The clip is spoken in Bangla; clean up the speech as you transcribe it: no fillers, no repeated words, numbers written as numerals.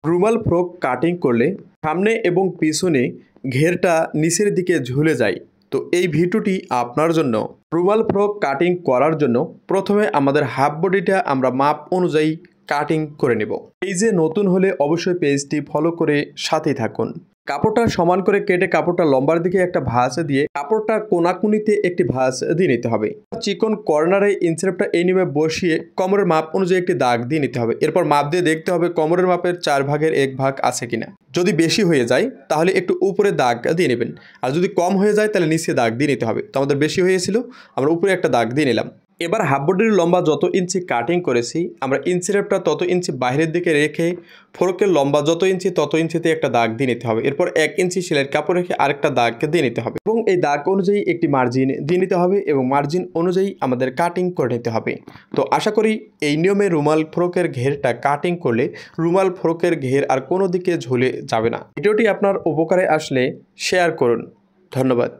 রুমাল ফ্রক কাটিং করলে সামনে এবং পিছনে ঘেরটা নিচের দিকে ঝুলে যায়। তো এই ভিডিওটি আপনার জন্য। রুমাল ফ্রক কাটিং করার জন্য প্রথমে আমাদের হাফ বডিটা আমরা মাপ অনুযায়ী কাটিং করে নেব। এই যে নতুন হলে অবশ্যই পেজটি ফলো করে সাথেই থাকুন। কাপড়টা সমান করে কেটে কাপড়টা লম্বার দিকে একটা ভাঁজ দিয়ে কাপড়টা কোনাকুনিতে একটি ভাঁজ দিয়ে নিতে হবে। চিকন কর্নারে ইনসেপটা এই নিমে বসিয়ে কোমরের মাপ অনুযায়ী একটি দাগ দিয়ে নিতে হবে। এরপর মাপ দিয়ে দেখতে হবে কোমরের মাপের 4 ভাগের 1 ভাগ আছে কিনা। যদি বেশি হয়ে যায় তাহলে একটু উপরে দাগ দিয়ে নেবেন, আর যদি কম হয়ে যায় তাহলে নিচে দাগ দিয়ে নিতে হবে। তো আমাদের বেশি হয়েছিল, আমরা উপরে একটা দাগ দিয়ে নিলাম। এবার হাফ বডির লম্বা যত ইঞ্চি কাটিং করেছি আমরা ইঞ্চিরেপটা তত ইঞ্চি বাইরের দিকে রেখে ফ্রকের লম্বা যত ইঞ্চি তত ইঞ্চিতে একটা দাগ দিয়ে নিতে হবে। এরপর 1 ইঞ্চি সেলাইয়ের কাপড় রেখে আরেকটা দাগ দিয়ে নিতে হবে এবং এই দাগ অনুযায়ী একটি মার্জিন দিয়ে নিতে হবে এবং মার্জিন অনুযায়ী আমাদের কাটিং করে নিতে হবে। তো আশা করি এই নিয়মে রুমাল ফ্রকের ঘেরটা কাটিং করলে রুমাল ফ্রকের ঘের আর কোনো দিকে ঝুলে যাবে না। ভিডিওটি আপনার উপকারে আসলে শেয়ার করুন। ধন্যবাদ।